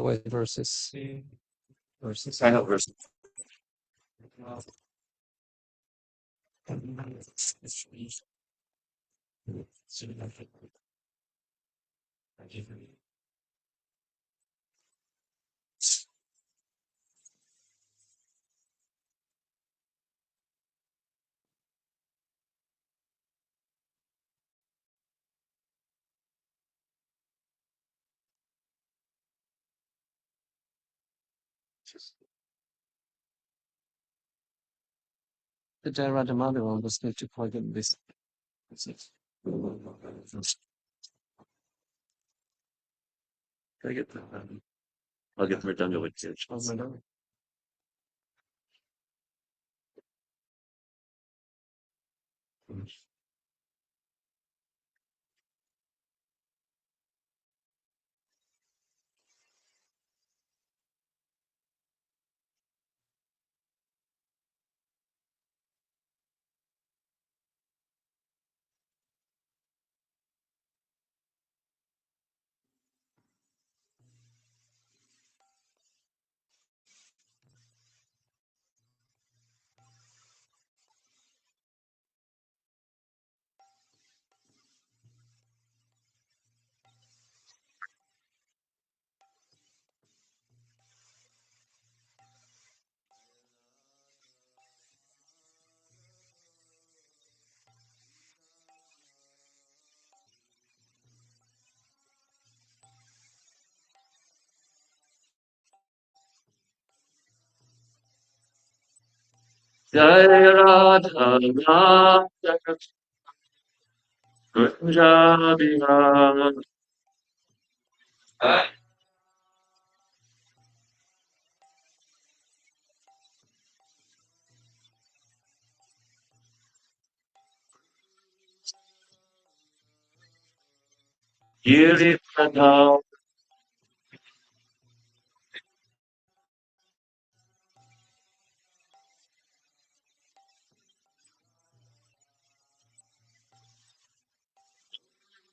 Otherwise, verses. Kind of verse. The Jairadhamani one was need to plug in this. Can I get that? I'll get redundant with kids. Oh my God. Jai Radha Ram Punjabi Ram. Giri Pradha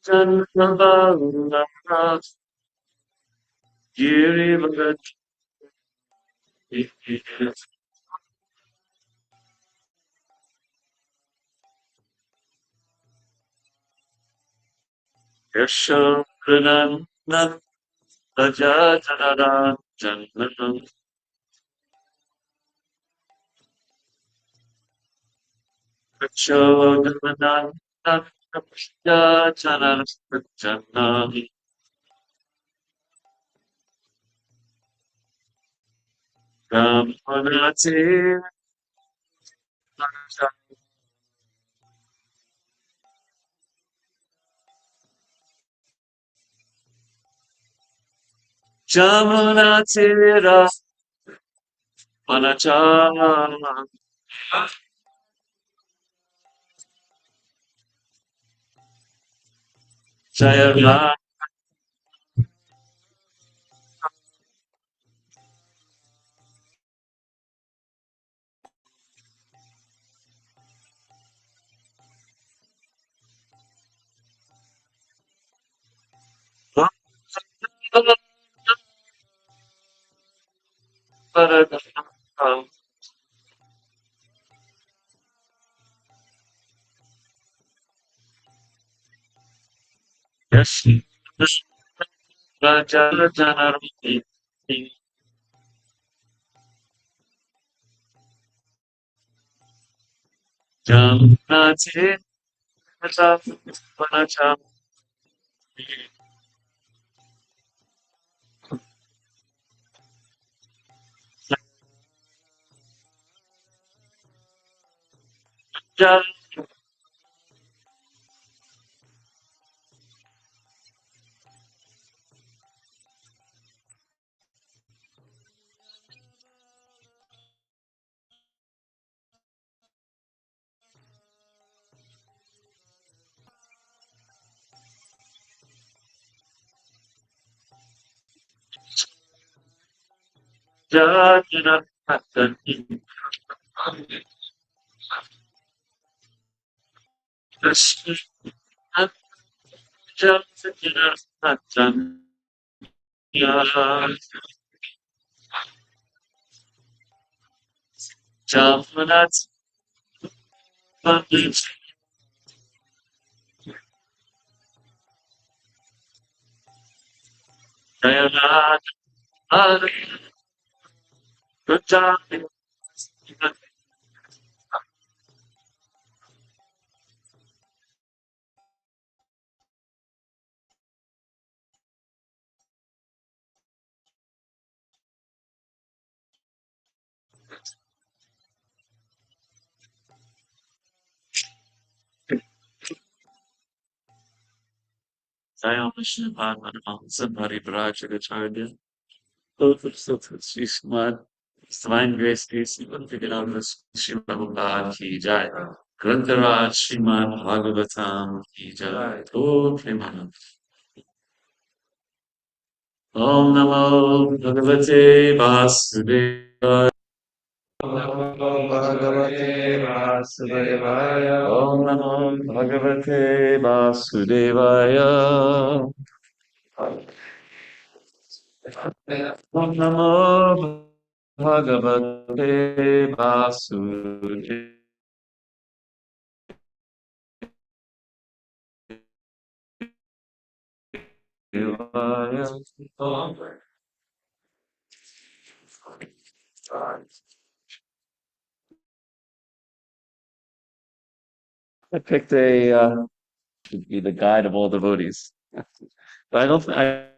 Janmabala Giri Bhagat Yashopranan Rajajanaran Janmanam Yashopranan Rajajanaran Janmanam Ramanati Jamunatira Manachama Jayara Yes, Rajajanarati Jamunati Manachama Jajanarati Jajanarati Jamanat Srimad Vraja both of Srimad Divine Grace Casey Bhaktivedanta Srimad Bhagavatam Ki Jai Grantaraj Srimad Bhagavatam Ki Jai Oh Premanand Om Namo Bhagavate Vasudevaya Bhagavate Vasudevaya. Om Namo Bhagavate Vasudevaya Om Namo Bhagavate Vasudevaya I picked should be the guide of all devotees. But I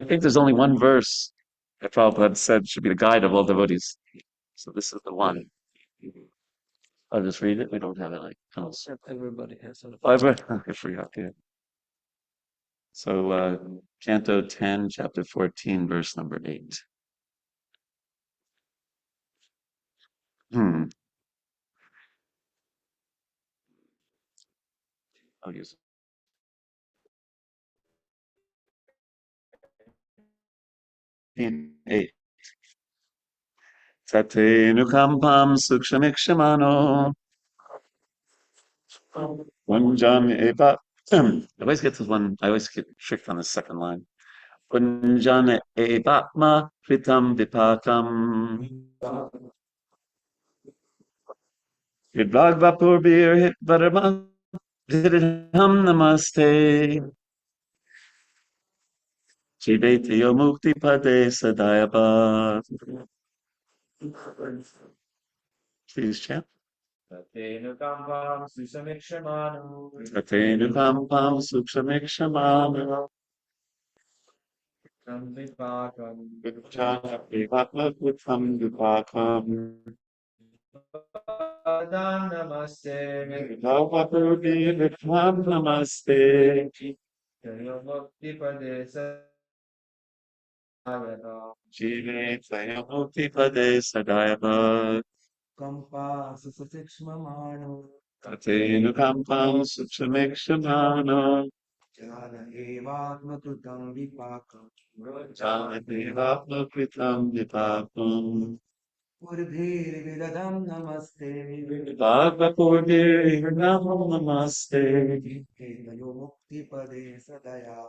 think there's only one verse that Prabhupada said should be the guide of all devotees. So this is the one. I'll just read it. We don't have it like else. Everybody has a I forgot. Yeah. So Canto 10, Chapter 14, verse number 8. Hmm. I'll use 8. Tatenukampam sukshamikshamano Punjam eva. I always get this one. I always get tricked on the second line. Punjana evatma kritam vipakam. Vidvagvapur hit varma vidham namaste. Chivetyo mukti pade sadayapa. Please chant. Tatenukampam Susamikshemanu. Tatenukampam sukshamikshamana. Vipakam. Vidvana evatma kritam vipakam. Namaste. Vidvagvapur vidham namaste. Mukti Pade Sadayana. Jive Tvayamukti Pade Sadayava Kampa Susatikshmamanu. Tatenu Kampam Sukshamekshamana Jnana Evatmakrutam Vipakam. Janatevapna Kritam Vipapam Purdhir Namaste. Bhagavapurvir Namo Namaste Hetayo Mukti Pade Sadaya.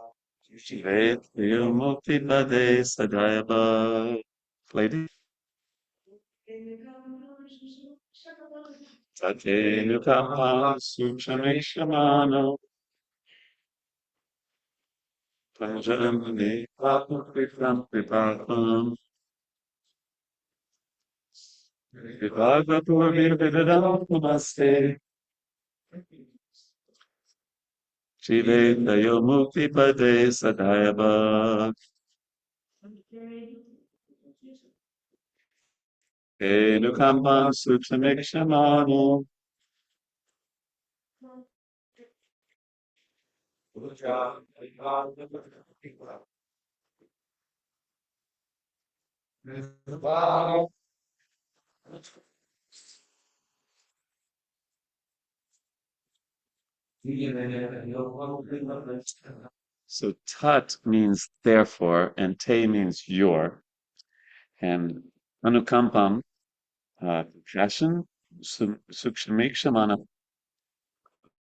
Jive Tvayamukti Pade Sadayava Lady Tatenu Kampam Sukshamekshamana Panjamani Papakritam Vipakam Vipakapurvir Vidadam Namaste Shive Dayo Mukti Pade Sadayava Enukampam Suksamikshamano So tat means therefore, and te means your, and anukampam, compassion, sukshamikshamana.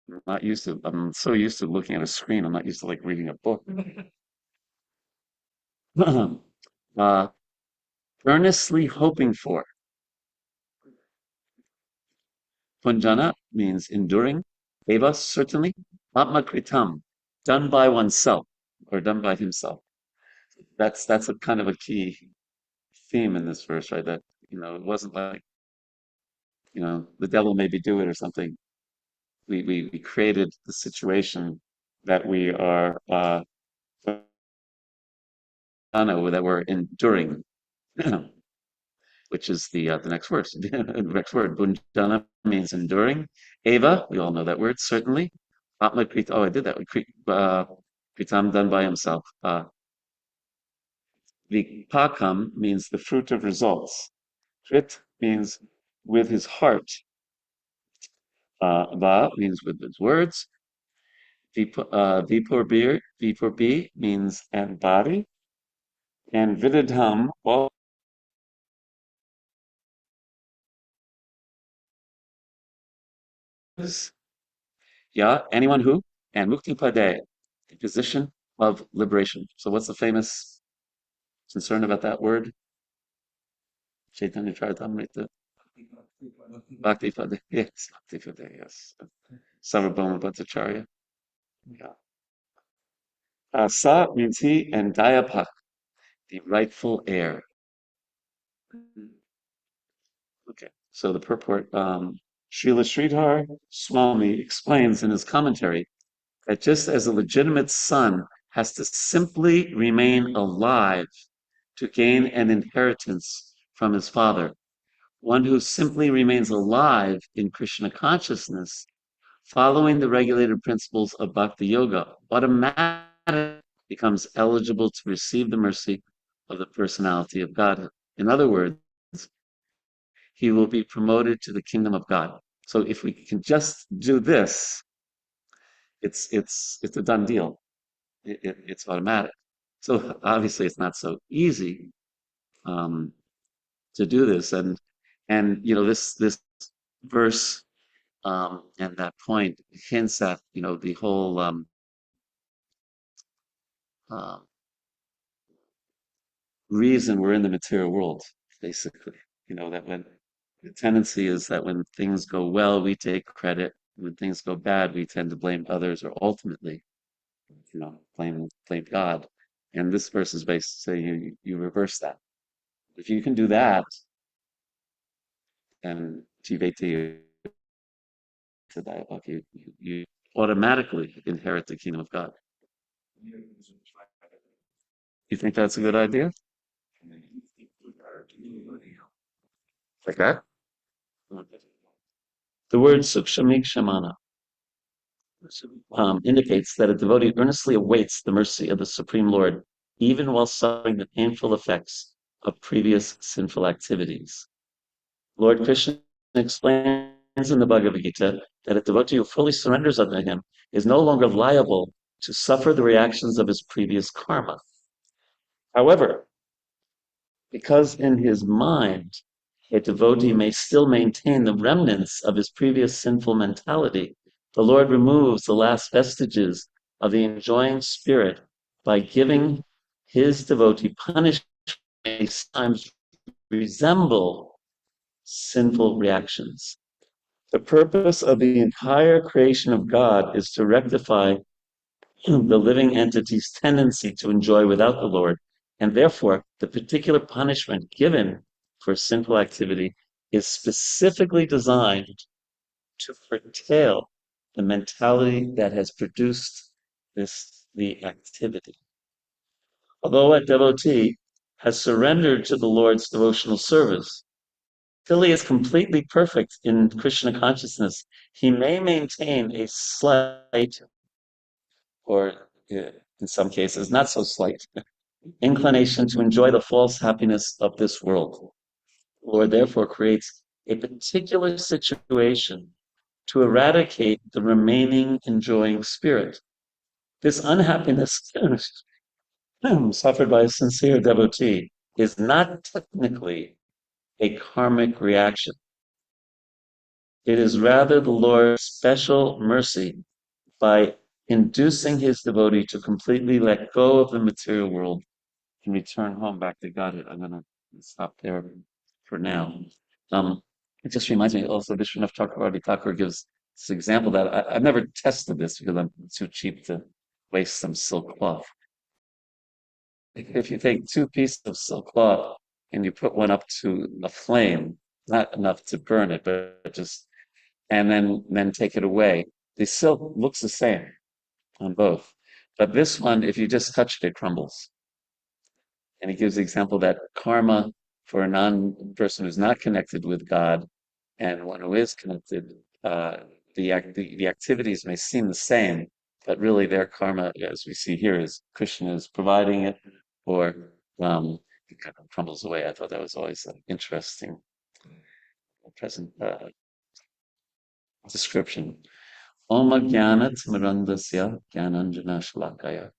I'm not used to. I'm so used to looking at a screen. I'm not used to like reading a book. uh, earnestly hoping for. Punjana means enduring. Eva, certainly. Atmakritam, done by oneself or done by himself. That's a kind of a key theme in this verse, right? That, it wasn't like, the devil made me do it or something. We created the situation that we are that we're enduring, which is the next word. The next word, bunjana, means enduring. Eva, we all know that word, certainly. Atma Krita, oh, I did that. Kritam, done by himself. Vipakam means the fruit of results. Krit means with his heart. Va means with his words. Vipur means and body. And Vididham, well, yeah, anyone who, and Mukti Pade, the position of liberation. So what's the famous concern about that word? Chaitanya Charitamrita. Bhakti Pade. Yes, Bhakti Pade, yes. Sarvabhauma Bhattacharya. Yeah. Sa means he, and Dayapak, the rightful heir. Okay, so the purport, Srila Sridhar Swami explains in his commentary that just as a legitimate son has to simply remain alive to gain an inheritance from his father, one who simply remains alive in Krishna consciousness, following the regulated principles of Bhakti Yoga, automatically becomes eligible to receive the mercy of the personality of God. In other words, he will be promoted to the kingdom of God. So if we can just do this, it's a done deal. It's automatic. So obviously, it's not so easy um, to do this, and this verse and that point hints at the whole uh, reason we're in the material world, basically. That when the tendency is that when things go well, we take credit. When things go bad, we tend to blame others, or ultimately, blame God. And this verse is basically saying you reverse that. If you can do that, then Jiveti you automatically inherit the kingdom of God. You think that's a good idea? Like that? The word sukshamikshamana indicates that a devotee earnestly awaits the mercy of the Supreme Lord, even while suffering the painful effects of previous sinful activities. Lord Krishna explains in the Bhagavad Gita that a devotee who fully surrenders unto him is no longer liable to suffer the reactions of his previous karma. However, because in his mind, a devotee may still maintain the remnants of his previous sinful mentality, the Lord removes the last vestiges of the enjoying spirit by giving his devotee punishment may sometimes resemble sinful reactions. The purpose of the entire creation of God is to rectify the living entity's tendency to enjoy without the Lord, and therefore the particular punishment given for sinful activity is specifically designed to curtail the mentality that has produced the activity. Although a devotee has surrendered to the Lord's devotional service, till he is completely perfect in Krishna consciousness, he may maintain a slight, or in some cases, not so slight, inclination to enjoy the false happiness of this world. The Lord therefore creates a particular situation to eradicate the remaining enjoying spirit. This unhappiness suffered by a sincere devotee is not technically a karmic reaction. It is rather the Lord's special mercy by inducing his devotee to completely let go of the material world can return home back to God. I'm gonna stop there for now. It just reminds me also, Vishwanath Chakravarti Thakur gives this example that I've never tested this because I'm too cheap to waste some silk cloth. If you take two pieces of silk cloth and you put one up to a flame, not enough to burn it, but just, and then take it away, the silk looks the same on both. But this one, if you just touch it, it crumbles. And he gives the example that karma for a non-person who's not connected with God and one who is connected, the activities may seem the same, but really their karma, as we see here, is Krishna is providing it, or it kind of crumbles away. I thought that was always an interesting present description. Om Jnana Timirandasya Jnananjana Shalakaya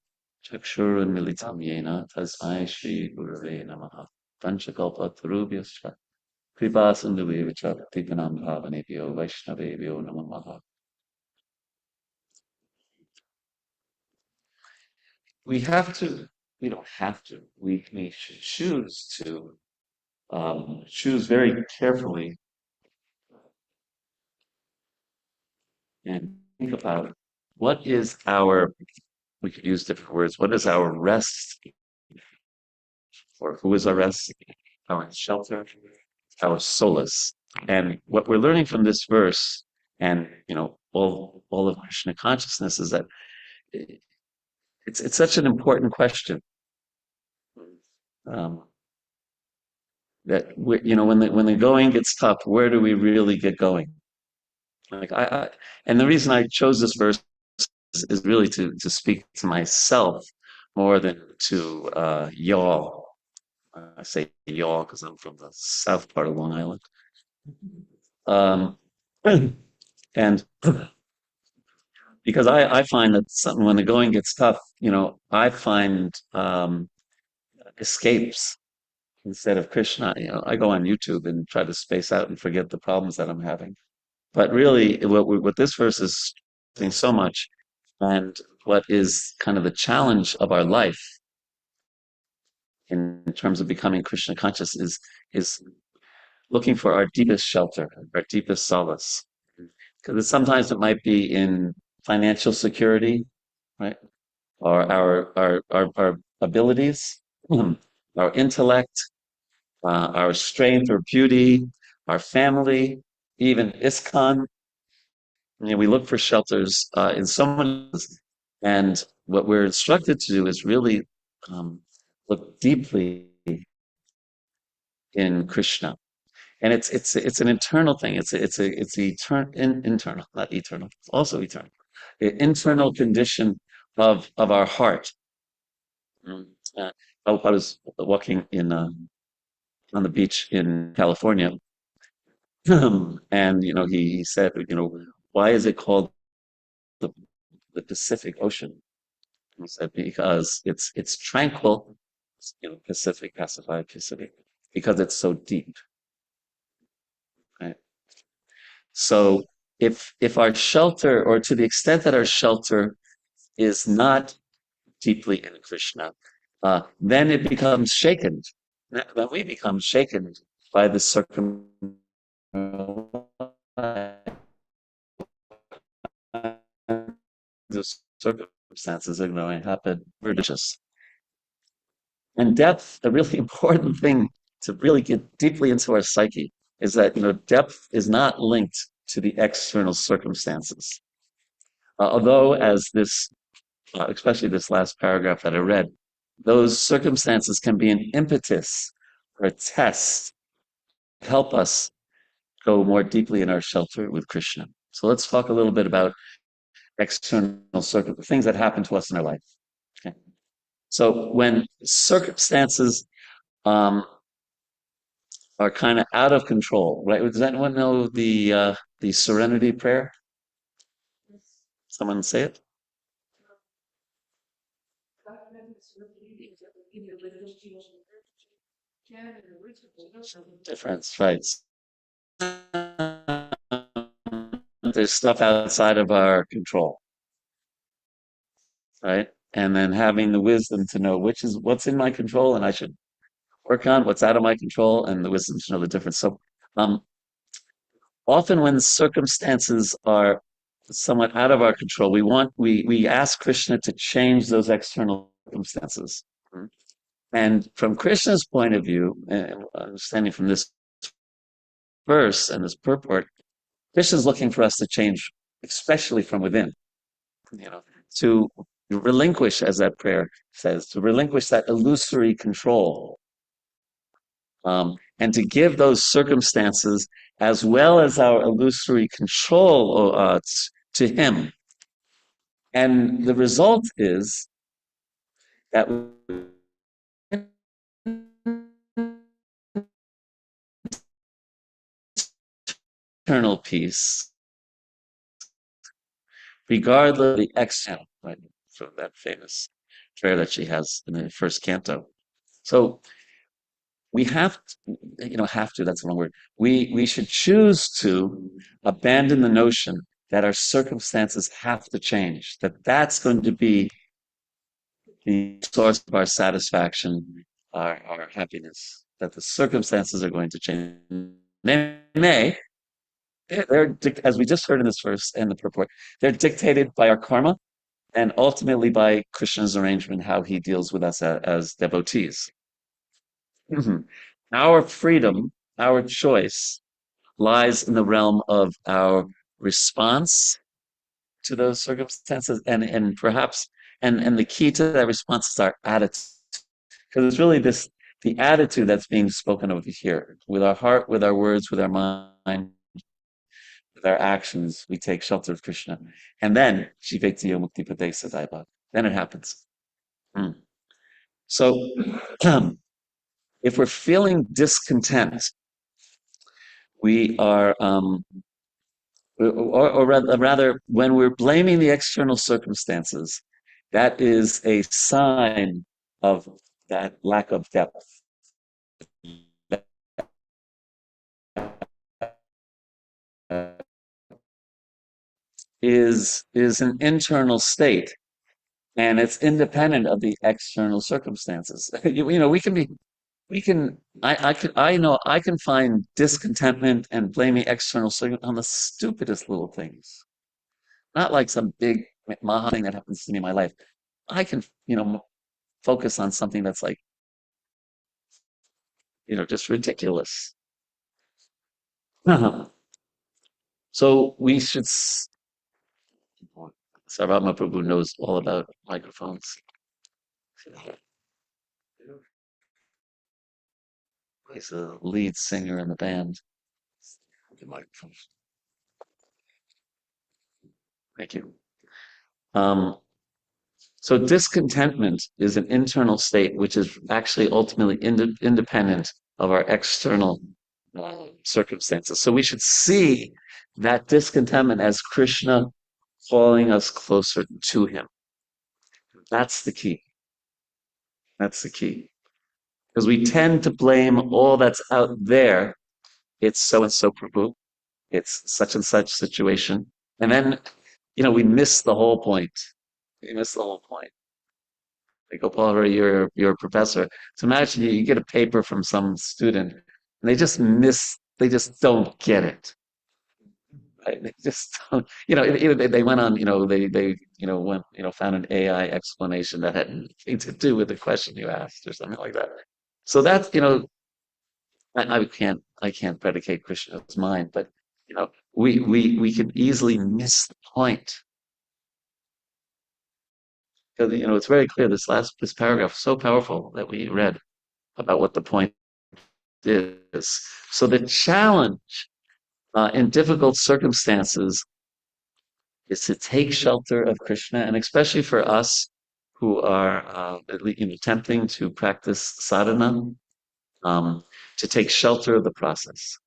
Chakshurunmilitam Yena Tasmai Shri Gurave Namaha Panchakalpa Tarubhyascha Kripasinduvevacha Tipanam Bhavanebhyo Vaishnavebhyo Namaha. We have to, we don't have to, we should choose to choose very carefully and think about what is our, we could use different words, what is our rest, or who is our rest, our shelter, our solace. And what we're learning from this verse, and all of Krishna consciousness, is that it's such an important question. That when the going gets tough, where do we really get going? Like and the reason I chose this verse is really to speak to myself more than to y'all. I say y'all because I'm from the south part of Long Island. Um, and because I find that something when the going gets tough, I find escapes instead of Krishna. I go on YouTube and try to space out and forget the problems that I'm having. But really, what this verse is saying so much, and what is kind of the challenge of our life in terms of becoming Krishna conscious is looking for our deepest shelter, our deepest solace. Because sometimes it might be in financial security, right? Or our abilities, our intellect, our strength or beauty, our family, even ISKCON. We look for shelters in so many ways. And what we're instructed to do is really look deeply in Krishna. And it's an internal thing. It's internal, not eternal. It's also eternal. The internal condition of our heart. I was walking on the beach in California, and he said, why is it called the Pacific Ocean? He said because it's tranquil, Pacific, pacified, Pacific, because it's so deep. Right? So if our shelter, or to the extent that our shelter is not deeply in Krishna, then it becomes shaken. Then we become shaken by the circumstances that are going to happen. Religious. And depth, a really important thing to really get deeply into our psyche, is that depth is not linked to the external circumstances. Although, as this, especially this last paragraph that I read, those circumstances can be an impetus or a test to help us go more deeply in our shelter with Krishna. So let's talk a little bit about external circumstances, things that happen to us in our life. Okay. So when circumstances are kind of out of control, right? Does anyone know the Serenity Prayer? Someone say it. Difference, right? There's stuff outside of our control, right? and then having the wisdom to know which is what's in my control and I should work on, what's out of my control, and the wisdom to know the difference. So um, often when circumstances are somewhat out of our control, we ask Krishna to change those external circumstances. And from Krishna's point of view, and understanding from this verse and this purport, Krishna's looking for us to change, especially from within, you know, to relinquish, as that prayer says, to relinquish that illusory control, and to give those circumstances as well as our illusory control to Him. And the result is that internal peace, regardless of the external, right? So that famous prayer that she has in the first canto. So we have to, that's the wrong word. We should choose to abandon the notion that our circumstances have to change, that that's going to be the source of our satisfaction, our happiness, that the circumstances are going to change. They may, as we just heard in this verse and the purport, they're dictated by our karma and ultimately by Krishna's arrangement, how he deals with us as devotees. Our freedom, our choice, lies in the realm of our response to those circumstances, and perhaps and the key to that response is our attitude, because it's really the attitude that's being spoken of here. With our heart, with our words, with our mind, with our actions, we take shelter of Krishna, and then Shivetiyo Mukti Padesa Daiva. Then it happens. So, if we're feeling discontent, we are, or rather, when we're blaming the external circumstances, that is a sign of that lack of depth. Is an internal state, and it's independent of the external circumstances. I can find discontentment and blaming external circumstances on the stupidest little things. Not like some big maha thing that happens to me in my life. I can, focus on something that's like, just ridiculous. So we should. Sarvama Prabhu knows all about microphones. He's the lead singer in the band. The microphones. Thank you. So discontentment is an internal state which is actually ultimately independent of our external circumstances. So we should see that discontentment as Krishna calling us closer to Him. That's the key. That's the key. Because we tend to blame all that's out there. It's so and so Prabhu. It's such and such situation. And then, we miss the whole point. We miss the whole point. Like, Gopal, you're a professor. So imagine you get a paper from some student and they just don't get it. Right? They just don't, they went on, found an AI explanation that had nothing to do with the question you asked or something like that. So that's, I can't predicate Krishna's mind, but, we can easily miss the point. Because, it's very clear, this paragraph, so powerful that we read about what the point is. So the challenge in difficult circumstances is to take shelter of Krishna, and especially for us who are attempting to practice sadhana, to take shelter of the process.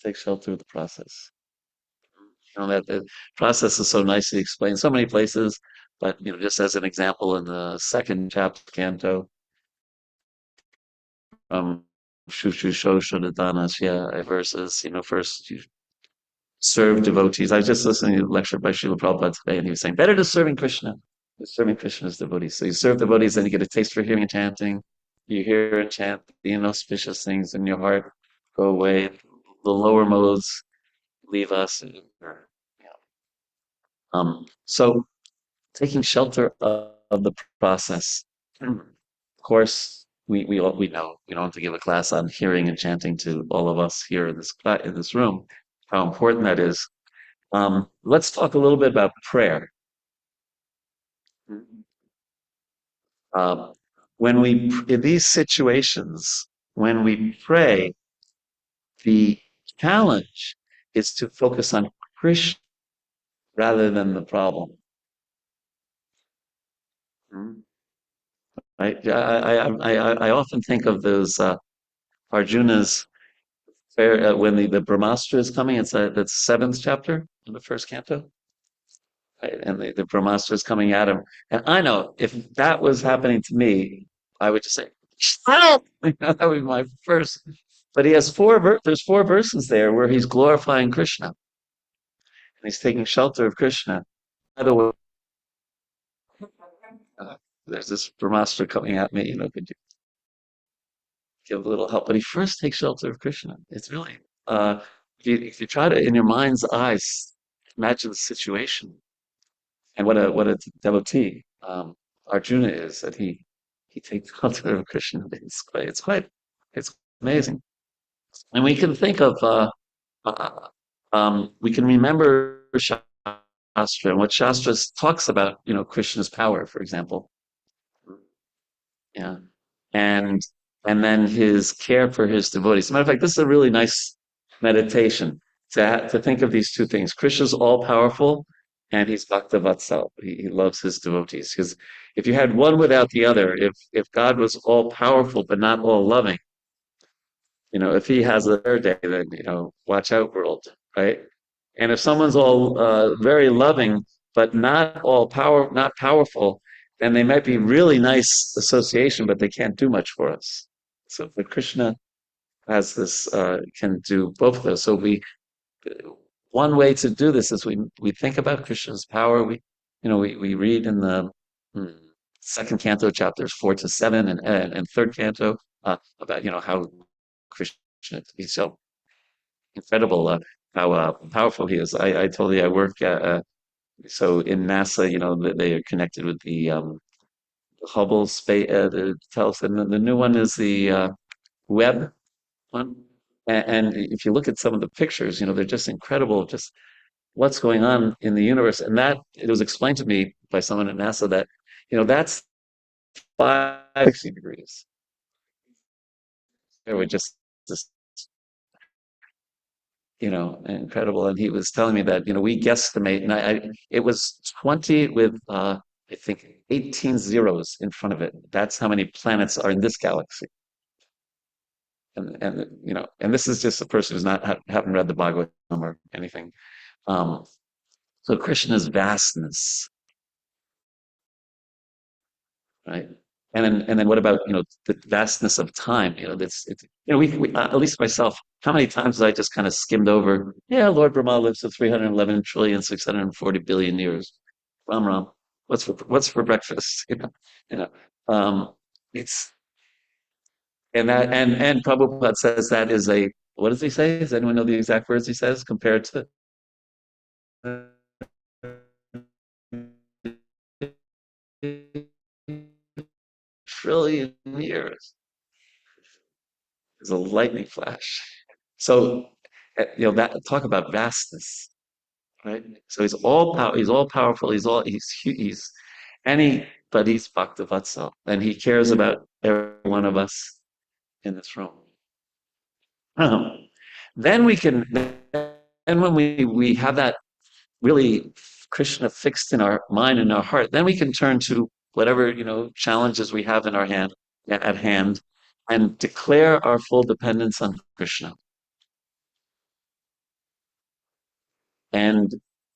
Take shelter of the process. That the process is so nicely explained so many places, but just as an example, in the second chapter canto, Shushu Shoshanadana verses, first you serve devotees. I was just listening to a lecture by Srila Prabhupada today, and he was saying, better to serving Krishna serving Krishna's devotees. So you serve devotees, then you get a taste for hearing and chanting. You hear and chant the inauspicious things in your heart go away. The lower modes leave us. So taking shelter of the process. Of course, we know we don't have to give a class on hearing and chanting to all of us here in this room. How important that is. Let's talk a little bit about prayer. Um, when we in these situations, when we pray, the challenge is to focus on Krishna rather than the problem. I often think of those Arjuna's when the Brahmastra is coming. It's the seventh chapter in the first canto, right? And the Brahmastra is coming at him. And I know if that was happening to me, I would just say, "Help!" That would be my first. But he has there's four verses there where he's glorifying Krishna and he's taking shelter of Krishna. By the way, uh, there's this Brahmastra coming at me. Could you give a little help? But he first takes shelter of Krishna. It's really, uh, if you try to, in your mind's eyes, imagine the situation and what a devotee Arjuna is, that he takes shelter of Krishna. It's amazing. And we can think of uh, we can remember Shastra and what Shastra talks about, Krishna's power, for example. Yeah. And and then his care for his devotees. As a matter of fact, this is a really nice meditation to think of these two things. Krishna's all powerful and he's Bhaktavatsal. He loves his devotees. Because if you had one without the other, if God was all powerful but not all loving, if he has a third day, then watch out, world, right? And if someone's all very loving but not powerful, then they might be really nice association, but they can't do much for us. So, but Krishna has this can do both of those. So one way to do this is we think about Krishna's power. We read in the hmm, second canto, chapters 4 to 7, and third canto about how Krishna is so incredible, how powerful he is. I told you I work so in NASA. They are connected with the Hubble space the telescope. And the new one is the Webb one. And if you look at some of the pictures, they're just incredible. Just what's going on in the universe, and that it was explained to me by someone at NASA that that's 560 degrees. It would just incredible. And he was telling me that, we guesstimate, and it was 20 with, I think 18 zeros in front of it. That's how many planets are in this galaxy. And this is just a person who's not haven't read the Bhagavatam or anything. Um, so Krishna's vastness, right? And then what about the vastness of time? It's we at least myself. How many times have I just kind of skimmed over? Yeah, Lord Brahma lives to 311,640,000,000,000 years. Ram Ram. What's for breakfast? You know. It's and Prabhupada says that is a what does he say? Does anyone know the exact words he says compared to trillion years? Is a lightning flash. So, that talk about vastness, right? So he's all powerful. But he's Bhaktavatsal, and he cares about every one of us in this room. Um, then and when we have that really Krishna fixed in our mind and our heart, then we can turn to whatever challenges we have at hand, and declare our full dependence on Krishna. And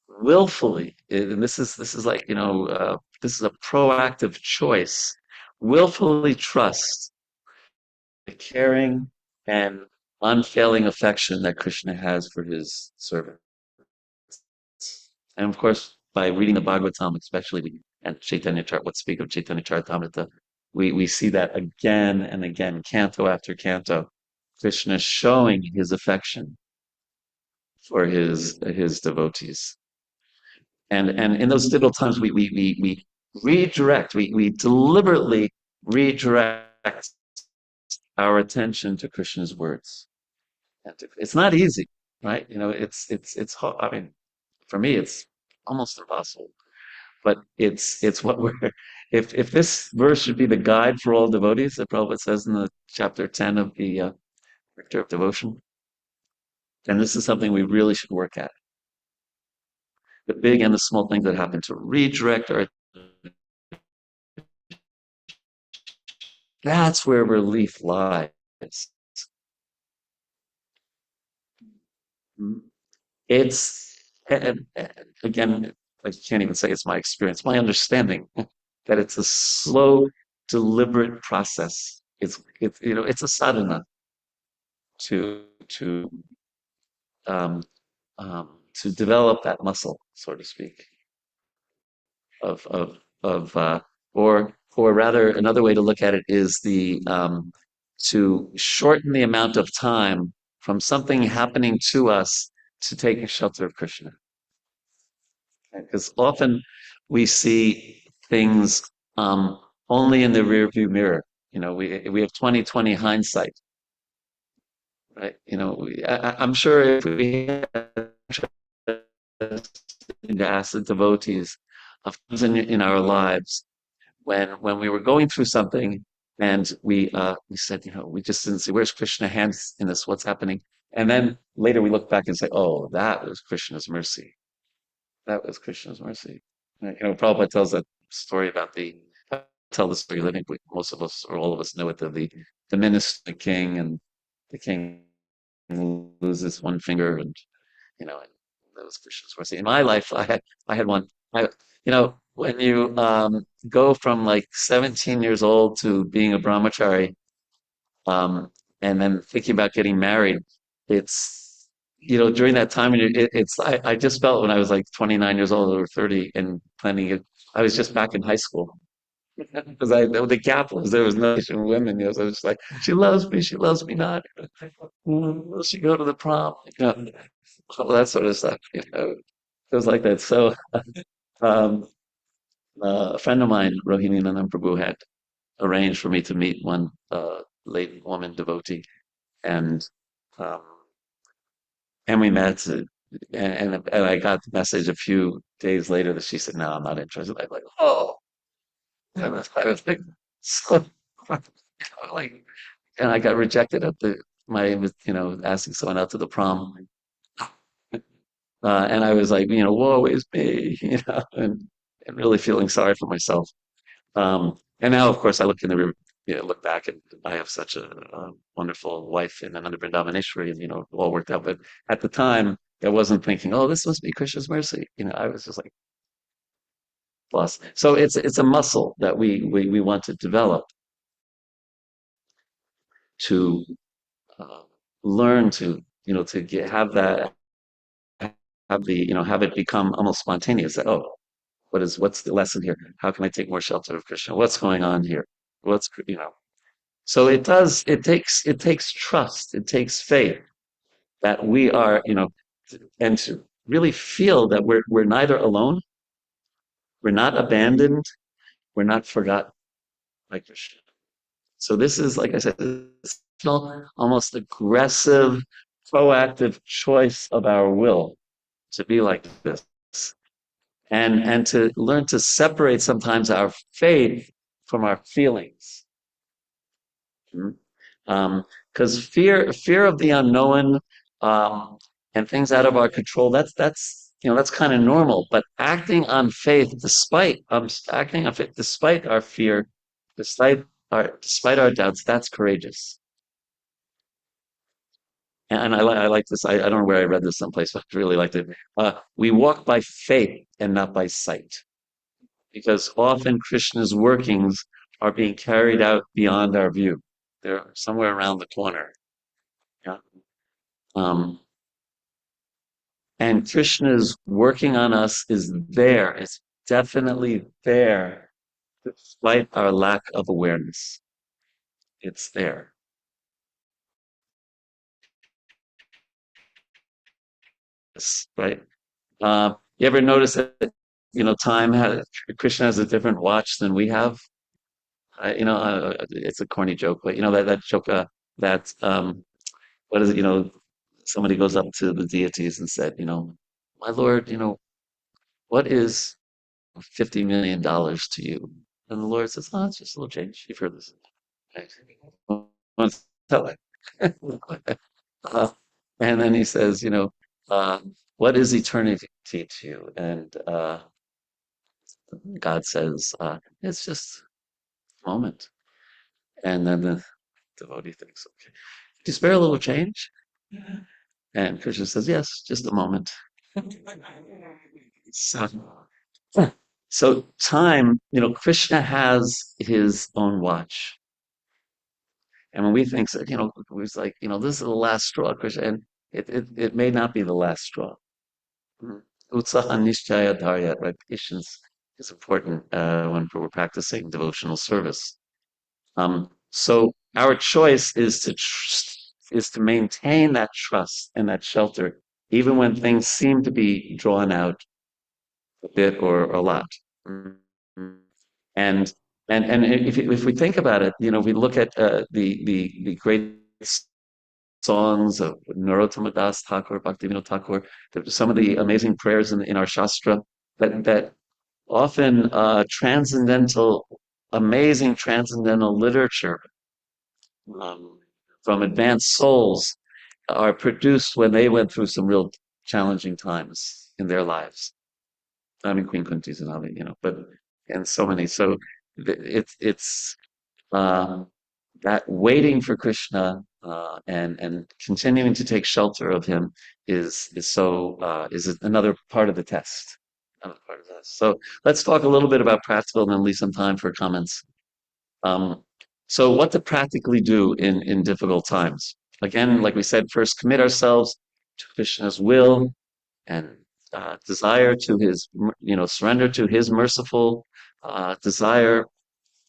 willfully, and this is like this is a proactive choice. Willfully trust the caring and unfailing affection that Krishna has for his servant. And of course, by reading the Bhagavatam, especially, and Chaitanya Chart, what speak of Chaitanya Charitamrita, we see that again and again, canto after canto, Krishna showing his affection for his devotees. And in those little times we redirect, we deliberately redirect our attention to Krishna's words. And it's not easy, right? It's hard. I mean, for me, it's almost impossible. But it's what we're. If this verse should be the guide for all devotees, that Prabhupada says in the chapter 10 of the Nectar of Devotion, then this is something we really should work at. The big and the small things that happen to redirect our. That's where relief lies. It's again, I can't even say it's my experience, my understanding that it's a slow, deliberate process. It's a sadhana to um, to develop that muscle, so to speak, of or rather another way to look at it is the to shorten the amount of time from something happening to us to taking shelter of Krishna. Because often we see things only in the rearview mirror. We have 20/20 hindsight, right? I'm sure if we had to ask the devotees of times in our lives when we were going through something and we said, we just didn't see where's Krishna hands in this, what's happening, and then later we look back and say, oh, that was Krishna's mercy. That was Krishna's mercy. Prabhupada tells that story about tell the story. I think most of us or all of us know it. The minister, the king, and the king loses one finger, and that was Krishna's mercy. In my life, I had one. When you go from like 17 years old to being a brahmachari, and then thinking about getting married, it's during that time, and I just felt when I was like 29 years old or 30 and planning it, I was just back in high school because the gap was there was no Asian women. So I was just like, she loves me not. Will she go to the prom? All that sort of stuff. It was like that. So um, a friend of mine, Rohini Nandan Prabhu, had arranged for me to meet one late woman devotee, and um, we met, and I got the message a few days later that she said, "No, I'm not interested." I was like, "Oh," I was like, so like, and I got rejected at asking someone out to the prom, and I was like, woe is me, and really feeling sorry for myself. And now, of course, I look in the rear, look back, and I have such a wonderful wife in Ananda Vrindavaneshwari, and it all worked out. But at the time, I wasn't thinking, "Oh, this must be Krishna's mercy." I was just like, plus. So it's a muscle that we want to develop to uh, learn to have that have it become almost spontaneous. That, oh, what's the lesson here? How can I take more shelter of Krishna? What's going on here? So it takes trust, it takes faith that we are, and to really feel that we're neither alone, we're not abandoned, we're not forgotten by Krishna. So this is, like I said, this almost aggressive, proactive choice of our will to be like this. And to learn to separate sometimes our faith from our feelings. Because fear of the unknown, and things out of our control, that's kind of normal. But acting on faith, despite our fear, despite our doubts, that's courageous. And I like this. I don't know where I read this someplace, but I really liked it. We walk by faith and not by sight, because often Krishna's workings are being carried out beyond our view. They're somewhere around the corner. Yeah. And Krishna's working on us is there. It's definitely there, despite our lack of awareness. It's there. Right? You ever notice that, time has, Krishna has a different watch than we have? It's a corny joke, but that joke, that, what is it, somebody goes up to the deities and said, my Lord, what is $50 million to you? And the Lord says, oh, it's just a little change. You've heard this. Right? Tell it. Uh, and then he says, uh, what is eternity to you? And God says, it's just a moment. And then the devotee thinks, okay, do you spare a little change? And Krishna says, yes, just a moment. So, so time, Krishna has his own watch. And when we think, so, it's like, this is the last straw, Krishna, and it may not be the last straw. Utsaha nishchaya dharya, right? Patience is important when we're practicing devotional service. So our choice is to maintain that trust and that shelter, even when things seem to be drawn out a bit or a lot. And if we think about it, we look at the great songs of Narottama Das Thakur, Bhaktivinoda Thakur, some of the amazing prayers in our Shastra that often amazing transcendental literature um, from advanced souls are produced when they went through some real challenging times in their lives. I mean, Queen Kunti's and all that, but and so many. So it's uh, that waiting for Krishna and continuing to take shelter of him is another part of the test. Another part of this. So let's talk a little bit about practical and then leave some time for comments. Um, so what to practically do in difficult times? Again, like we said, first commit ourselves to Krishna's will and desire to his, surrender to his merciful desire,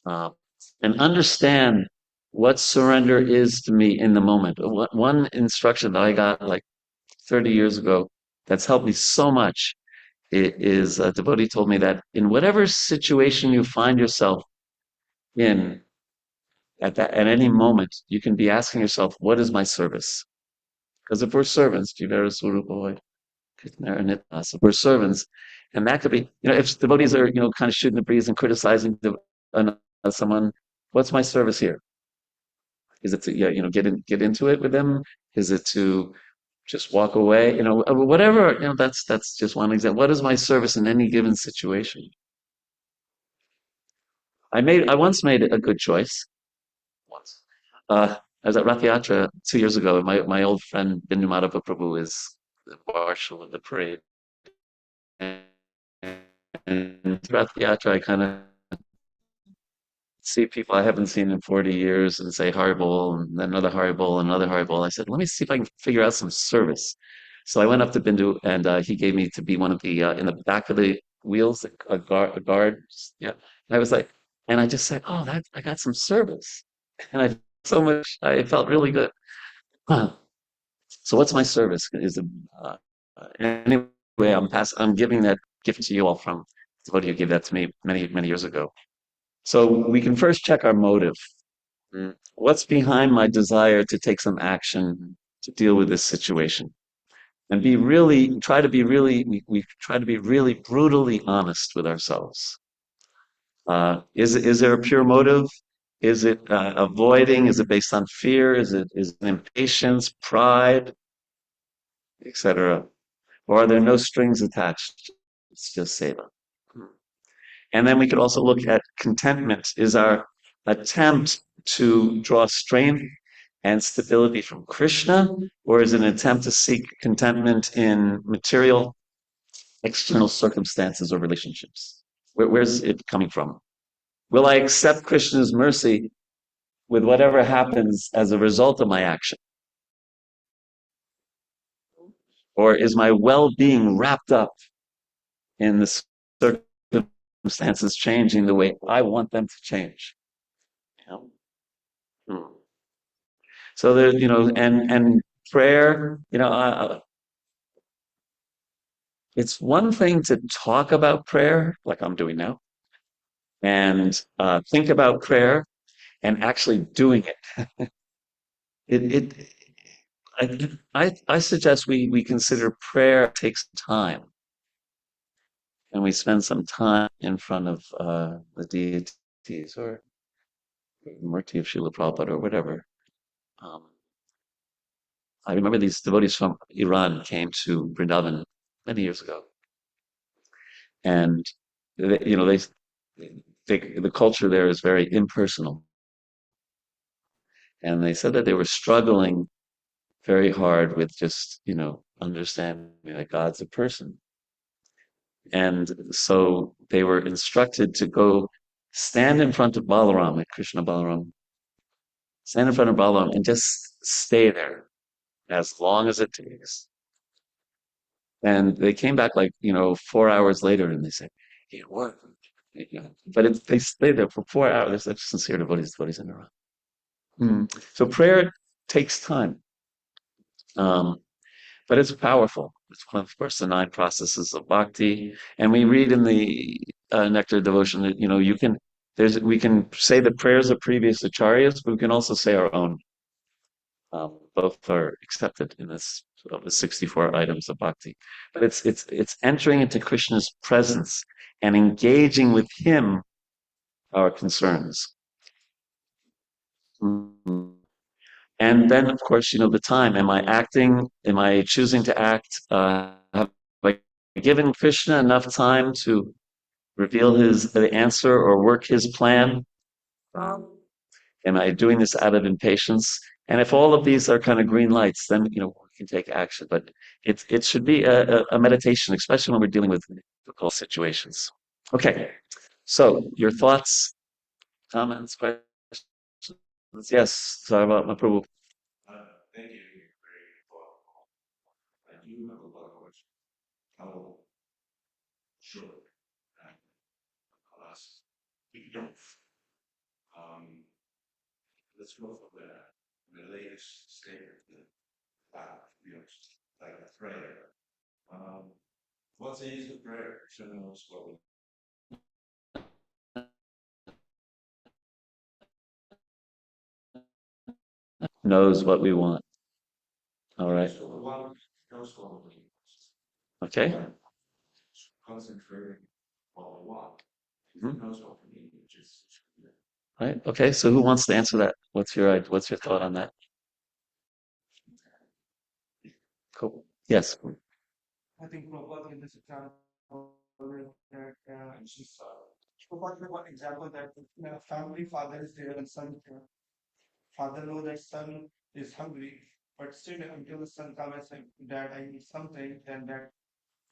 uh, and understand what surrender is to me in the moment. One instruction that I got like 30 years ago that's helped me so much is a devotee told me that in whatever situation you find yourself in at any moment, you can be asking yourself, what is my service? Because if we're servants, we're servants, and that could be, if devotees are, kind of shooting the breeze and criticizing someone, what's my service here? Is it to, yeah, get into it with them? Is it to just walk away? Whatever. That's just one example. What is my service in any given situation? I once made a good choice. Once, I was at Rath Yatra 2 years ago. My old friend Bindu Madhava Prabhu is the marshal of the parade. And throughout the Yatra, I kind of see people I haven't seen in 40 years and say Haribol and then another Haribol and another Haribol. I said, let me see if I can figure out some service. So I went up to Bindu and he gave me to be one of the, in the back of the wheels, a guard. Yeah. And I was like, and I just said, oh, I got some service. And I felt really good. Huh. So what's my service? Anyway, I'm giving that gift to you all from somebody who gave that to me many, many years ago. So we can first check our motive. What's behind my desire to take some action to deal with this situation? And we try to be really brutally honest with ourselves. Is there a pure motive? Is it avoiding? Is it based on fear? Is it impatience, pride, etc.? Or are there no strings attached? It's just seva. And then we could also look at contentment. Is our attempt to draw strength and stability from Krishna, or is it an attempt to seek contentment in material, external circumstances or relationships? Where's it coming from? Will I accept Krishna's mercy with whatever happens as a result of my action? Or is my well-being wrapped up in the circumstances changing the way I want them to change. You know? Hmm. So there, and prayer, it's one thing to talk about prayer, like I'm doing now, and think about prayer, and actually doing it. It I suggest we consider prayer takes time, and we spend some time in front of the deities or Murti of Srila Prabhupada or whatever. Um, I remember these devotees from Iran came to Vrindavan many years ago, and the culture there is very impersonal, and they said that they were struggling very hard with just understanding that God's a person. And so they were instructed to go stand in front of Balaram, like Krishna Balaram, stand in front of Balaram and just stay there as long as it takes. And they came back 4 hours later and they said, it worked. But they stayed there for 4 hours. They're such sincere devotees in Iran. So prayer takes time. Um, but it's powerful. It's one of, course, the nine processes of bhakti. And we read in the Nectar Devotion that, we can say the prayers of previous acharyas, but we can also say our own. Both are accepted in this of the 64 items of bhakti. But it's entering into Krishna's presence and engaging with him our concerns. Mhm. And then, of course, the time. Am I acting? Am I choosing to act? Have I given Krishna enough time to reveal the answer or work his plan? Am I doing this out of impatience? And if all of these are kind of green lights, then we can take action. But it should be a meditation, especially when we're dealing with difficult situations. Okay, so your thoughts, comments, questions? Yes, sorry about my Prabhu. Thank you. Very thoughtful. I do have a lot of questions. How short and class we don't. Um, let's go for the latest statement that like a prayer. What's the use of prayer? Should knows what we Knows what we want. All right. so one knows what we Okay. concentrating what we want. Mhm. Knows what we need, which is Right. Okay. So who wants to answer that? What's your thought on that? Cool. Yes. I think Prabhupada gave this example that Prabhupada gave one example that family father is there and son father knows that son is hungry, but still until the son comes and says, Dad, I need something, then that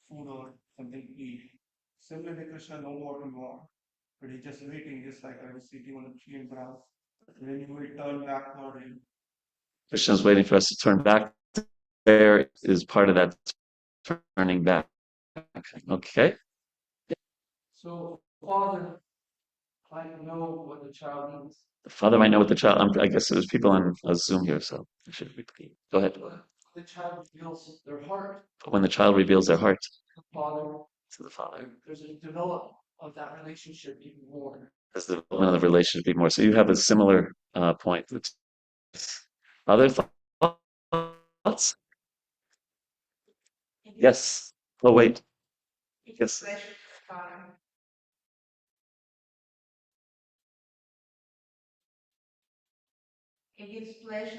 food or something to eat. Similarly, Krishna knows what we want, but he's just waiting, just like I was sitting on a tree and grass. When you will turn back for him. Krishna's waiting for us to turn back. Prayer is part of that turning back. Okay. So, father, I know what the child needs. The father might know what the child. I guess there's people on a Zoom here, so I should repeat. Go ahead. The child reveals their heart. When the child reveals their heart The father, to the father, there's a development of that relationship even more. as the development of the relationship be more. So you have a similar point. Other thoughts? Yes. Oh wait. Yes.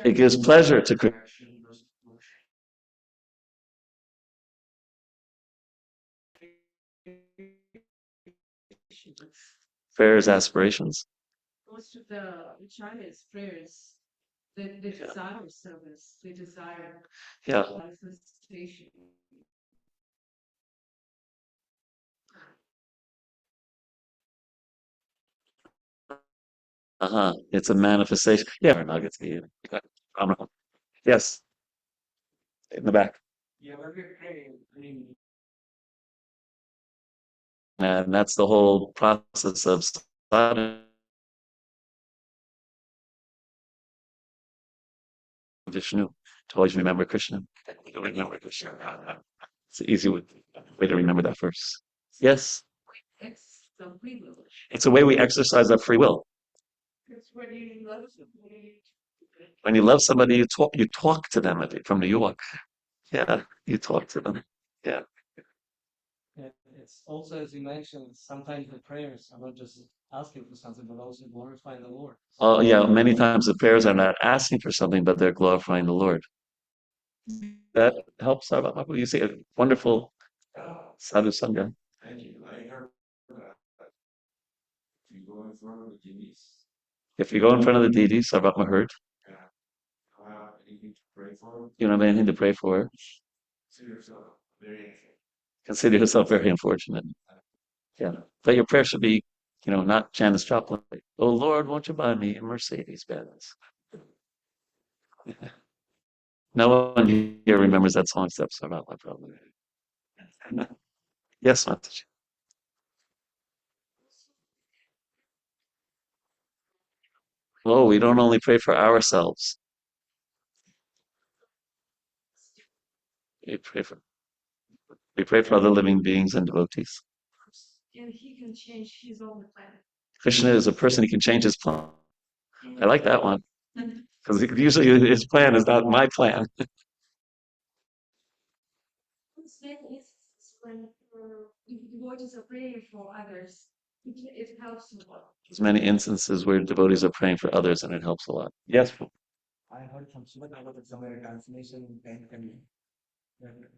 It gives pleasure to prayers, aspirations. Most of the Chinese prayers, they desire service, they desire Yeah. manifestation. It's a manifestation. Yeah, nuggets. Yes. In the back. Yeah, when we pray, I mean, And that's the whole process of sadhana, Vishnu, to always remember Krishna. Remember Krishna. It's an easy way to remember that verse. Yes, It's the free will. it's a way we exercise our free will. It's when you love somebody. When you love somebody, you talk to them from the yuva. Yeah, you talk to them. Yeah. It's also, as you mentioned, sometimes the prayers are not just asking for something, but also glorifying the Lord. Oh, yeah. Many times the prayers are not asking for something, but they're glorifying the Lord. That helps out. You see a wonderful sadhu sangha. Thank you. I heard that if you go in front of the deities, If you go in front of the deities, Sarvat Mahat, yeah, you don't have anything to pray for, you don't have anything to pray for. consider yourself very Consider yourself very unfortunate. Yeah. But your prayer should be, not Janis Joplin. Oh Lord, won't you buy me a Mercedes Benz? No one here remembers that song except Sarvat Mahat, probably. Yes, Mataji. Oh, we don't only pray for ourselves. We pray for we pray for other living beings and devotees. And he can change his own plan. Krishna is a person, he can change his plan. I like that one. Because usually his plan is not my plan. When devotees are praying for others, it helps a lot. There's many instances where devotees are praying for others and it helps a lot. Yes. I heard from Srimad Bhagavatam somewhere translation and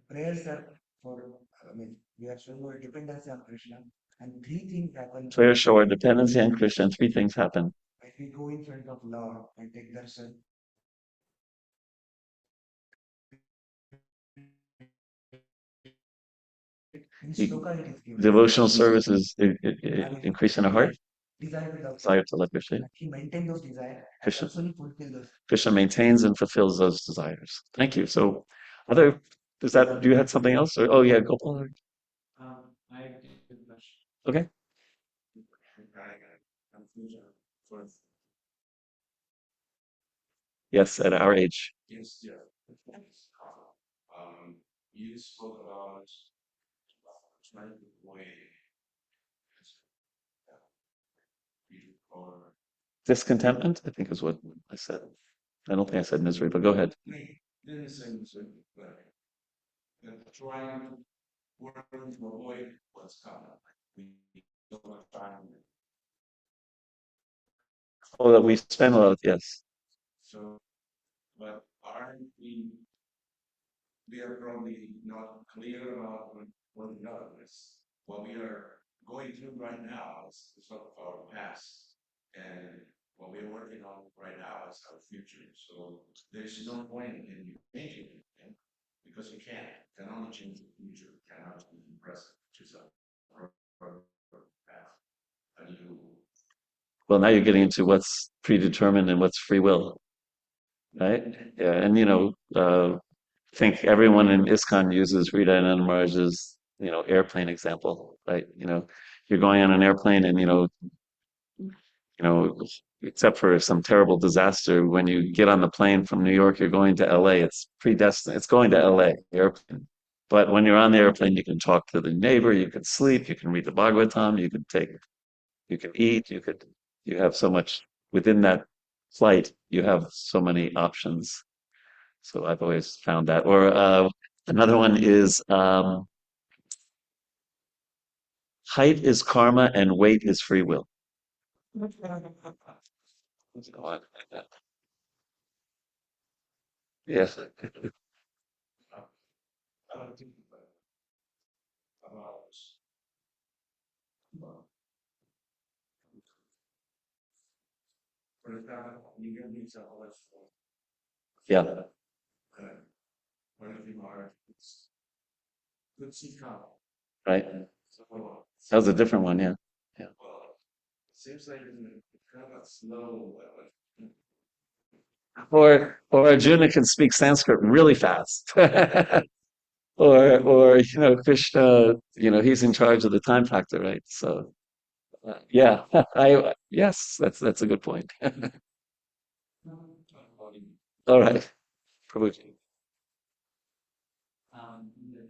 prayers are for, we are showing our dependency on Krishna, and three things happen Prayers show our dependency on Krishna, and three things happen. when we go in front of Lord and take darshan. In shloka it is given. Devotional service is increase in our heart, Desire without desire to love Krishna. he maintain those desires and Krishna. actually fulfill those. Krishna maintains and fulfills those desires. Thank you. So, do you have something else? Or, oh, yeah, Gopal. I have a good question. Okay. confusion. For Yes, at our age. yes, yeah. You spoke about trying to avoid or Discontentment, I think is what I said. I don't think I said misery, but go ahead. didn't say misery, but trying to work to avoid what's coming. We don't have time. Oh, that we spend a lot, yes. So, but aren't we are probably not clear about what we know is. What we are going through right now is sort of our past, and what we're working on right now is our future. So there's no point in you changing anything because you can't. You can only change the future. You cannot change the present, which is a path. And you Well, now you're getting into what's predetermined and what's free will, right? Yeah, and I think everyone in ISKCON uses Rita and Maharaj's, airplane example, right? You're going on an airplane and, except for some terrible disaster, when you get on the plane from New York, you're going to LA, it's predestined, it's going to LA, the airplane. But when you're on the airplane, you can talk to the neighbor, you can sleep, you can read the Bhagavatam, you can eat, you have so much within that flight, you have so many options. So I've always found that. Or another one is height is karma and weight is free will. Let's go on like that. Yes. I don't think about for example, you give me example of Yeah. when you are it's good see come. Right. So That was a different one. Yeah. Yeah. well, it seems like it's kind of slow. Or Arjuna can speak Sanskrit really fast. or Krishna, he's in charge of the time factor, right? So yeah, yes, that's a good point. All right, Prabhuji.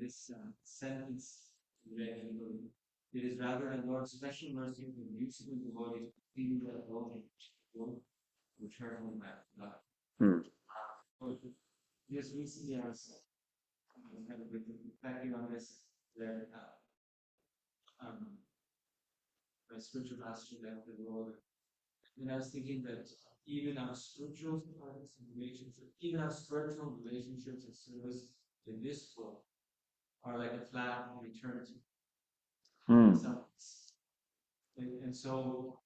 This sentence read, it is rather a Lord's special mercy for useful devotees to feel that longing to return back to God. Hmm. Just recently, I was kind of reflecting on this. That my spiritual master left the world, and I was thinking that even our spiritual relationships, even our spiritual relationships and service in this world are like a flat in eternity. Hmm. And so,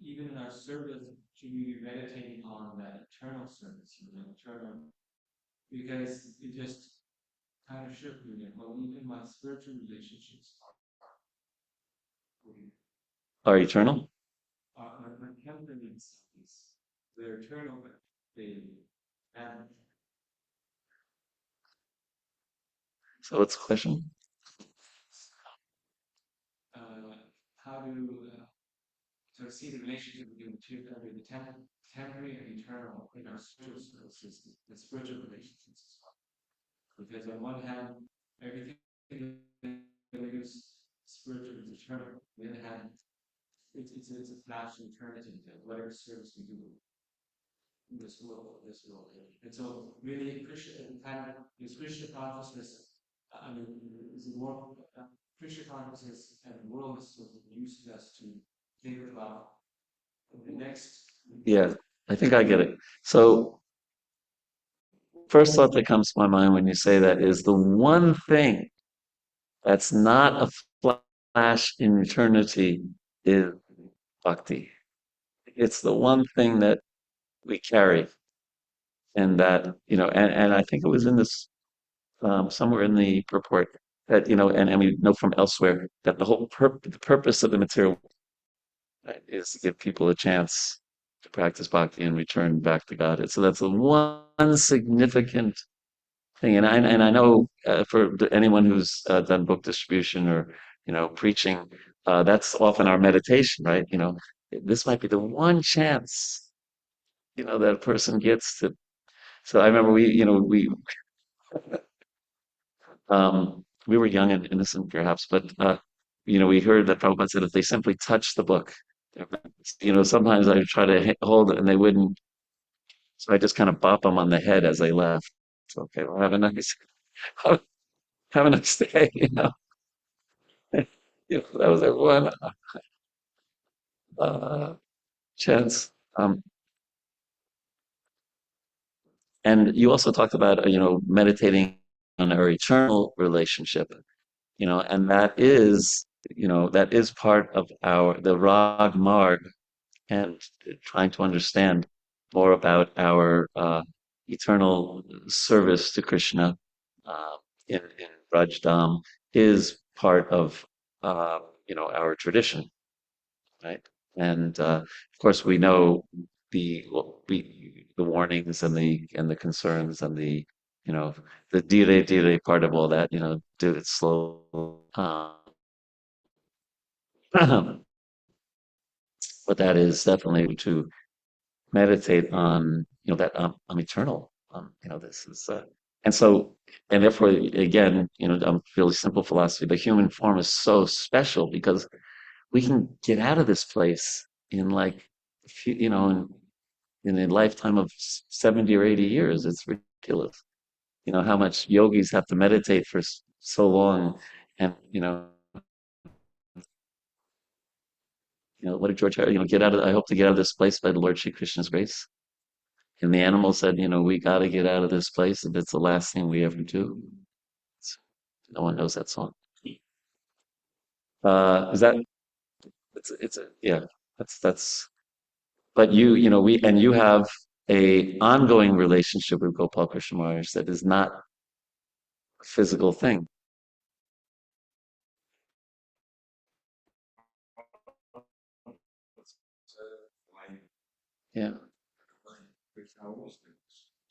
even in our service, should we be meditating on that eternal service, because it just kind of shifted me. Well, even my spiritual relationships Are eternal? are temporary in some ways. They're eternal, but they vanish. So what's the question? How to see the relationship between the temporary and eternal in our spiritual services and spiritual relationships as well. Because on one hand, everything that is spiritual is eternal. On the other hand, it's a flash of eternity that whatever service we do in this world. And so really Krishna kind of this Krishna consciousness, is more Krishna consciousness and world is sort of uses us to think about the next. Yeah, I think I get it. So first thought that comes to my mind when you say that is the one thing that's not a flash in eternity is bhakti. It's the one thing that we carry, and that and I think it was in this somewhere in the purport that and we know from elsewhere that the purpose of the material right, is to give people a chance to practice bhakti and return back to Godhead. So that's the one significant thing. And I know for anyone who's done book distribution or preaching, that's often our meditation, right? This might be the one chance that a person gets to. So I remember we were young and innocent perhaps, but we heard that Prabhupada said if they simply touch the book, sometimes I would try to hold it and they wouldn't, so I just kind of bop them on the head as they left. So, okay, well, have a nice day. That was their one uh, chance. And you also talked about meditating on our eternal relationship, and that is part of the Rag Marg, and trying to understand more about our eternal service to Krishna in Rajdam is part of our tradition, right? And of course, we know the warnings and the concerns and you know the dire part of all that. Do it slow. But that is definitely to meditate on that I'm eternal. This is and so and therefore again really simple philosophy. The human form is so special because we can get out of this place in like a few, in a lifetime of 70 or 80 years. It's ridiculous. How much yogis have to meditate for so long, and what did George Harry, get out of? I hope to get out of this place by the Lord Shri Krishna's grace. And the animal said, we got to get out of this place if it's the last thing we ever do. No one knows that song. Is that? It's a yeah. That's. But you have a ongoing relationship with Gopal Krishna Maharaj that is not a physical thing. My Yeah, which I was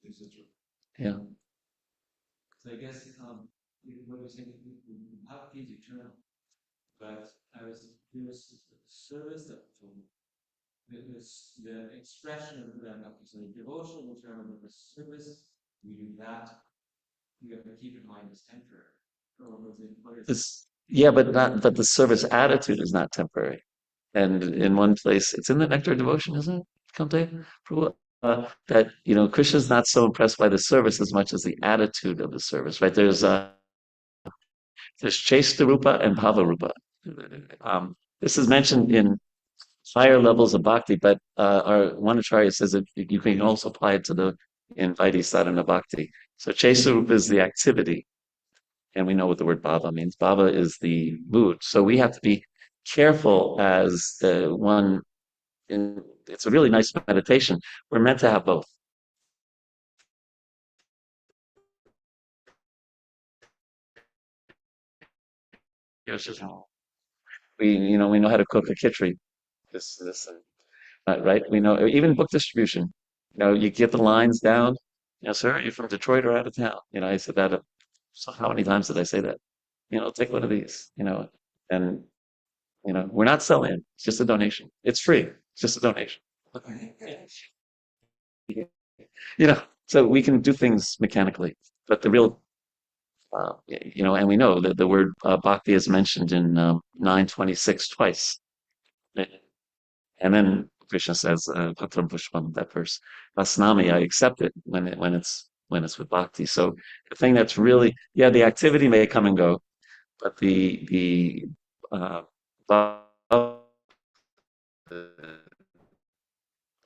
is it yeah. So I guess what you're saying, bhakti is eternal, but I was curious the service of the expression of that bhakti. So the devotion is eternal, but the service we do that you have to keep in mind is temporary. Or was it what is Yeah, but the service attitude is not temporary. And in one place, it's in the Nectar of Devotion, isn't it? Kante? Prabhu? That Krishna's not so impressed by the service as much as the attitude of the service, right? There's Chesta Rupa and Bhava Rupa. This is mentioned in higher levels of bhakti, but our one acharya says that you can also apply it to the in Vaidhi sadhana bhakti. So Chesta Rupa is the activity, and we know what the word bhava means. Bhava is the mood. So we have to be careful as one. It's a really nice meditation. We're meant to have both. We know how to cook a khichdi. This, right? We know even book distribution. You get the lines down. Sir, you're from Detroit or out of town? I said that. So how many times did I say that? Take one of these. And we're not selling it. It's just a donation. It's free. It's just a donation. So we can do things mechanically, but the real, and we know that the word bhakti is mentioned in 926 twice. And then Krishna says, Patram Pushpam, that verse, Vasnami, I accept it when it's with bhakti. So the thing that's really, the activity may come and go, but the uh,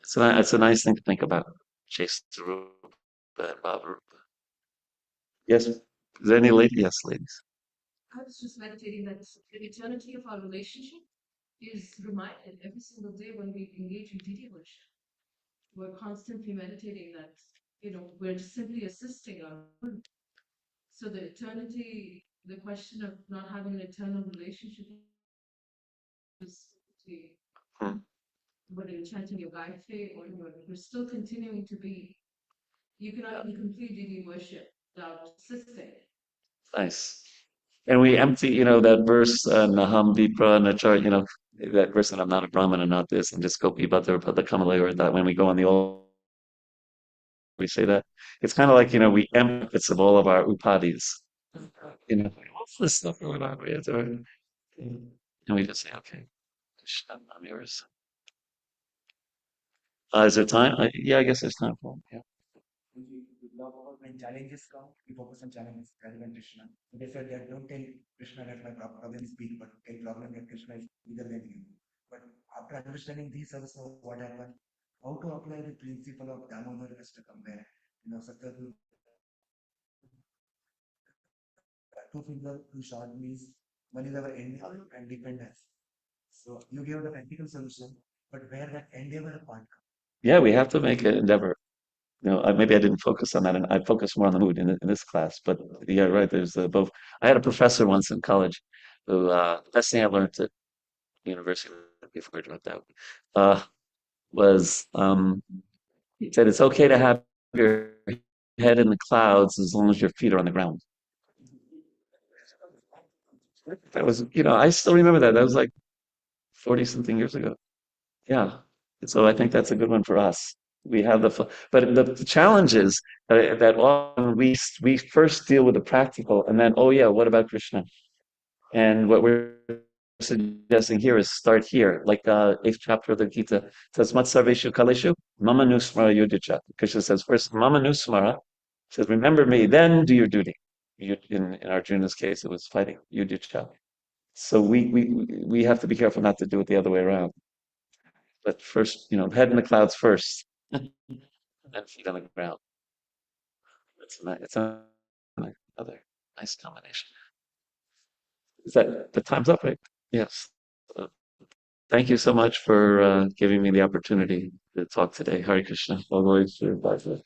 it's a nice thing to think about. Chastarupa and Bhavarupa. Yes, is there any lady? Yes, ladies. I was just meditating that the eternity of our relationship is reminded every single day when we engage in deity worship. We're constantly meditating that, we're just simply assisting our Guru. So the eternity, the question of not having an eternal relationship is Hmm. whether you're chanting your Gayatri or you're still continuing to be, you cannot complete deity worship without assisting. Nice. And we empty, that verse, Naham Vipra Nachar, that verse that I'm not a Brahmin and not this, and just go be but the Kamalay, or that when we go on the old, we say that. It's kind of like, we empty of all of our upadis. What's this stuff going on? And we just say, okay, I'm yours. Is there time? Yeah, I guess there's time for it. Yeah. We talk about when challenges come, we focus on challenges rather than Krishna. They said that don't tell Krishna that my problem is big, but tell problem that Krishna is bigger than you. But after understanding these also what happened, how to apply the principle of Damodar Ashtakam where Satguru two finger, two short means one is our endeavor and dependence. So you give the practical solution, but where that endeavor part comes. Yeah, we have to make an endeavor. Maybe I didn't focus on that, and I focused more on the mood in this class. But yeah, right. There's both. I had a professor once in college who the best thing I learned at university before I dropped out was he said it's okay to have your head in the clouds as long as your feet are on the ground. That was, I still remember that. That was like 40 something years ago. Yeah. So I think that's a good one for us. We have but the challenge is that often we first deal with the practical, and then, oh yeah, what about Krishna? And what we're suggesting here is start here, like 8th chapter of the Gita says, Mat sarveshu kaleshu mama nusmara yudicha. Krishna says first, mama nusmara, says remember me, then do your duty. In Arjuna's case, it was fighting yudicha. So we have to be careful not to do it the other way around. But first, head in the clouds first, and feet on the ground. It's another nice combination. Is that the time's up, right? Yes. Uh, Thank you so much for giving me the opportunity to talk today. Hare Krishna. All glory to your Bhagavatam.